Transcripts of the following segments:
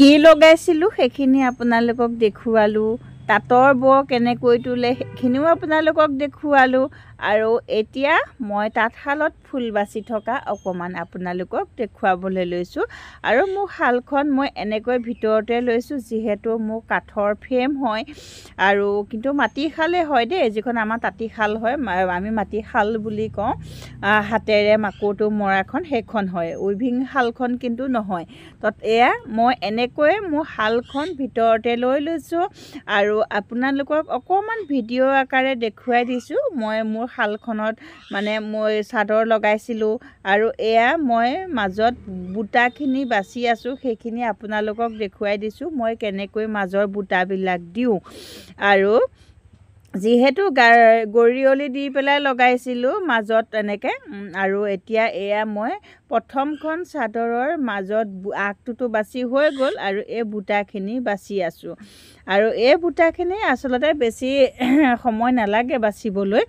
কি লগাইছিলোঁ সেইখিনি আপোনালোকক দেখুৱালোঁ। তাঁতৰ ব কেনেকৈ তোলে সেইখিনিও আপোনালোকক দেখুৱালোঁ। আৰু এতিয়া মই তাঁতশালত ফুল বাচি থকা অকণমান আপোনালোকক দেখুৱাবলৈ লৈছোঁ। আৰু মোৰ শালখন মই এনেকৈ ভিতৰতে লৈছোঁ, যিহেতু মোৰ কাঠৰ ফ্ৰেম হয় আৰু কিন্তু মাটিশালে হয় দেই। যিখন আমাৰ তাঁতীশাল হয়, আমি মাটিশাল বুলি কওঁ, হাতেৰে মাকোৰটো মৰাখন সেইখন হয়, উইভিং শালখন কিন্তু নহয়। এয়া মই এনেকৈ মোৰ শালখন ভিতৰতে লৈ লৈছোঁ আৰু আপোনালোকক অকণমান ভিডিঅ' আকাৰে দেখুৱাই দিছোঁ। মই মোৰ শালখনত মানে মই চাদৰ লগাইছিলোঁ আৰু এয়া মই মাজত বুটাখিনি বাচি আছোঁ, সেইখিনি আপোনালোকক দেখুৱাই দিছোঁ মই কেনেকৈ মাজৰ বুটাবিলাক দিওঁ। আৰু যিহেতু গৰিয়লি দি পেলাই লগাইছিলোঁ মাজত এনেকৈ, আৰু এতিয়া এয়া মই প্ৰথমখন চাদৰৰ মাজত আগটোতো বাচি হৈ গ'ল আৰু এই বুটাখিনি বাচি আছোঁ। আৰু এই বুটাখিনি আচলতে বেছি সময় নালাগে বাচিবলৈ।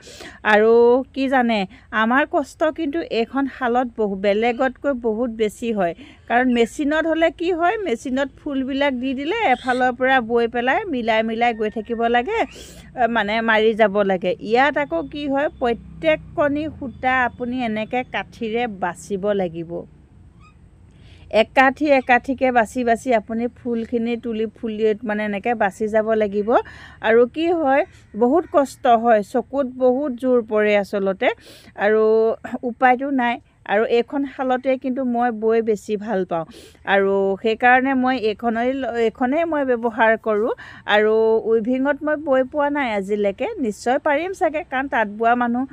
আৰু কি জানে, আমাৰ কষ্ট কিন্তু এইখন শালত বেলেগতকৈ বহুত বেছি হয়। কাৰণ মেচিনত হ'লে কি হয়, মেচিনত ফুলবিলাক দি দিলে এফালৰ পৰা বৈ পেলাই মিলাই গৈ থাকিব লাগে, মানে মাৰি যাব লাগে। ইয়াত আকৌ কি হয়, প্ৰত্যেককণি সূতা আপুনি এনেকৈ কাঠিৰে বাচিব লাগিব। একাঠিকৈ বাচি আপুনি ফুলখিনি ফুলি মানে এনেকৈ বাচি যাব লাগিব। আৰু কি হয়, বহুত কষ্ট হয়, চকুত বহুত জোৰ পৰে আচলতে, আৰু উপায়টো নাই। আৰু এইখন শালতে কিন্তু মই বৈ বেছি ভাল পাওঁ আৰু সেইকাৰণে মই এইখনেই মই ব্যৱহাৰ কৰোঁ। আৰু উইভিঙত মই বৈ পোৱা নাই আজিলৈকে, নিশ্চয় পাৰিম চাগে, কাৰণ তাঁত বোৱা মানুহ,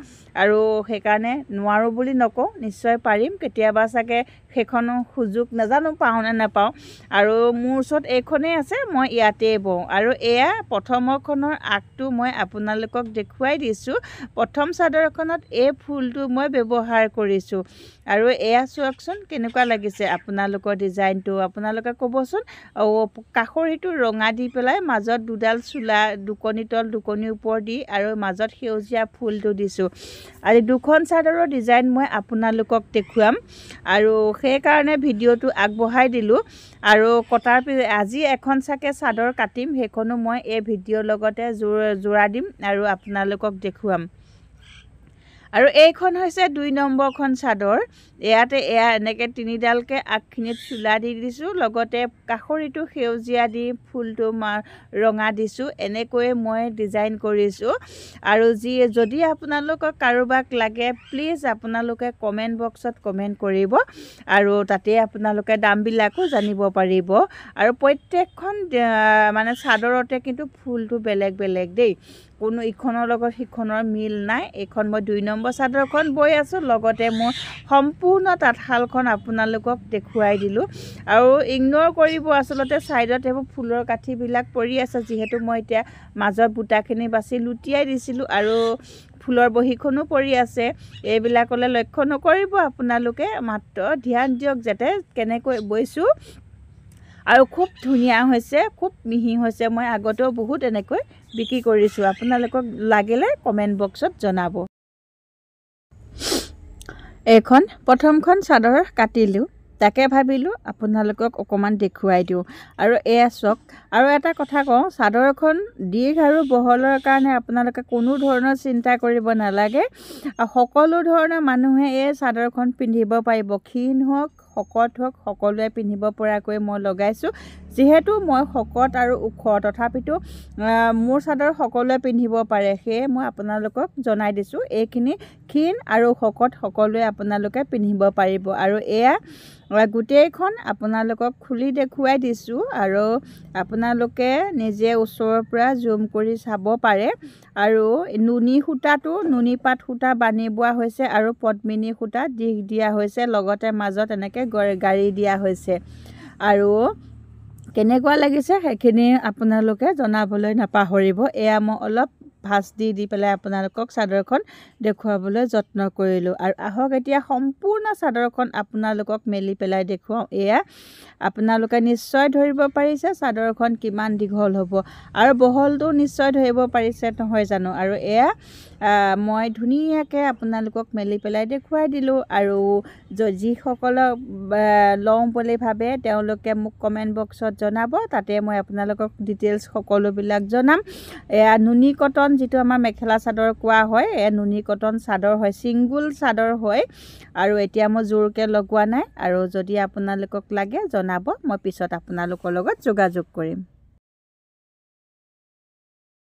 আৰু সেইকাৰণে নোৱাৰোঁ বুলি নকওঁ, নিশ্চয় পাৰিম কেতিয়াবা চাগে, সেইখনো সুযোগ নাজানো পাওঁ নে নাপাওঁ। আৰু মোৰ ওচৰত এইখনেই আছে, মই ইয়াতেই বওঁ। আৰু এয়া প্ৰথমখনৰ আগটো মই আপোনালোকক দেখুৱাই দিছোঁ। প্ৰথম চাদৰখনত এই ফুলটো মই ব্যৱহাৰ কৰিছোঁ। আৰু এয়া চাওকচোন কেনেকুৱা লাগিছে আপোনালোকৰ ডিজাইনটো, আপোনালোকে ক'বচোন। কাষৰীটো ৰঙা দি পেলাই মাজত দুডাল চোলা, দুকণি তল দুকণি ওপৰ দি, আৰু মাজত সেউজীয়া ফুলটো দিছোঁ। আৰু দুখন চাদৰৰ ডিজাইন মই আপোনালোকক দেখুৱাম, আৰু সেইকাৰণে ভিডিঅ'টো আগবঢ়াই দিলোঁ। আৰু আজি এখন চাগে চাদৰ কাটিম, সেইখনো মই এই ভিডিঅ'ৰ লগতে যোৰা দিম আৰু আপোনালোকক দেখুৱাম। আৰু এইখন হৈছে 2 নম্বৰখন চাদৰ। এয়া এনেকৈ 3ডালকৈ আগখিনিত চোলা দি দিছোঁ, লগতে কাষৰীটো সেউজীয়া দি ফুলটো ৰঙা দিছোঁ। এনেকৈয়ে মই ডিজাইন কৰিছোঁ। আৰু যদি আপোনালোকক কাৰোবাক লাগে, প্লিজ আপোনালোকে কমেণ্ট বক্সত কমেণ্ট কৰিব, আৰু তাতে আপোনালোকে দামবিলাকো জানিব পাৰিব। আৰু প্ৰত্যেকখন মানে চাদৰতে কিন্তু ফুলটো বেলেগ বেলেগ দেই, কোনো ইখনৰ লগত সিখনৰ মিল নাই। এইখন মই 2 নম্বৰ চাদৰখন বৈ আছোঁ, লগতে মোৰ সম্পূৰ্ণ তাঁতশালখন আপোনালোকক দেখুৱাই দিলোঁ। আৰু ইগন'ৰ কৰিব, আচলতে ছাইডত এইবোৰ ফুলৰ কাঠিবিলাক পৰি আছে, যিহেতু মই এতিয়া মাজৰ বুটাখিনি বাচি লুটিয়াই দিছিলোঁ, আৰু ফুলৰ বহীখনো পৰি আছে। এইবিলাকলৈ লক্ষ্য নকৰিব আপোনালোকে, মাত্ৰ ধ্যান দিয়ক যাতে কেনেকৈ বৈছোঁ। আৰু খুব ধুনীয়া হৈছে, খুব মিহি হৈছে। মই আগতেও বহুত এনেকৈ বিক্ৰী কৰিছোঁ, আপোনালোকক লাগিলে কমেণ্ট বক্সত জনাব। এইখন প্ৰথমখন চাদৰ কাটিলোঁ, তাকে ভাবিলোঁ আপোনালোকক অকণমান দেখুৱাই দিওঁ। আৰু এয়া চাওক, আৰু এটা কথা কওঁ, চাদৰখন দীঘ আৰু বহলৰ কাৰণে আপোনালোকে কোনো ধৰণৰ চিন্তা কৰিব নালাগে। সকলো ধৰণৰ মানুহে এই চাদৰখন পিন্ধিব পাৰিব, ক্ষীণ হওক শকত হওক, সকলোৱে পিন্ধিব পৰাকৈ মই লগাইছোঁ। যিহেতু মই শকত আৰু ওখ, তথাপিতো মোৰ চাদৰ সকলোৱে পিন্ধিব পাৰে, সেয়ে মই আপোনালোকক জনাই দিছোঁ। এইখিনি ক্ষীণ আৰু শকত সকলোৱে আপোনালোকে পিন্ধিব পাৰিব। আৰু এয়া গোটেইখন আপোনালোকক খুলি দেখুৱাই দিছোঁ, আৰু আপোনালোকে নিজে ওচৰৰ পৰা জুম কৰি চাব পাৰে। আৰু নুনী পাত সূতা বান্ধি বোৱা হৈছে, আৰু পদ্মিনী সূতা দিয়া হৈছে, লগতে মাজত এনেকৈ গাড়ি দিয়া হৈছে। আৰু কেনেকুৱা লাগিছে সেইখিনি আপোনালোকে জনাবলৈ নাপাহৰিব। এয়া মই অলপ ভাঁজ দি পেলাই আপোনালোকক চাদৰখন দেখুৱাবলৈ যত্ন কৰিলোঁ। আৰু আহক এতিয়া সম্পূৰ্ণ চাদৰখন আপোনালোকক মেলি পেলাই দেখুৱাওঁ। এয়া আপোনালোকে নিশ্চয় ধৰিব পাৰিছে চাদৰখন কিমান দীঘল হ'ব আৰু বহলটো নিশ্চয় ধৰিব পাৰিছে নহয় জানো। আৰু এয়া মই ধুনীয়াকৈ আপোনালোকক মেলি পেলাই দেখুৱাই দিলোঁ। আৰু যিসকলক লওঁ বুলি ভাবে তেওঁলোকে মোক কমেণ্ট বক্সত জনাব, তাতে মই আপোনালোকক ডিটেইলছ সকলোবিলাক জনাম। এয়া নুনি কটন যিটো আমাৰ মেখেলা চাদৰ কোৱা হয়, এয়া নুনি কটন চাদৰ হয়, ছিংগুল চাদৰ হয়। আৰু এতিয়া মই জোৰকৈ লগোৱা নাই। আৰু যদি আপোনালোকক লাগে জনাব, মই পিছত আপোনালোকৰ লগত যোগাযোগ কৰিম।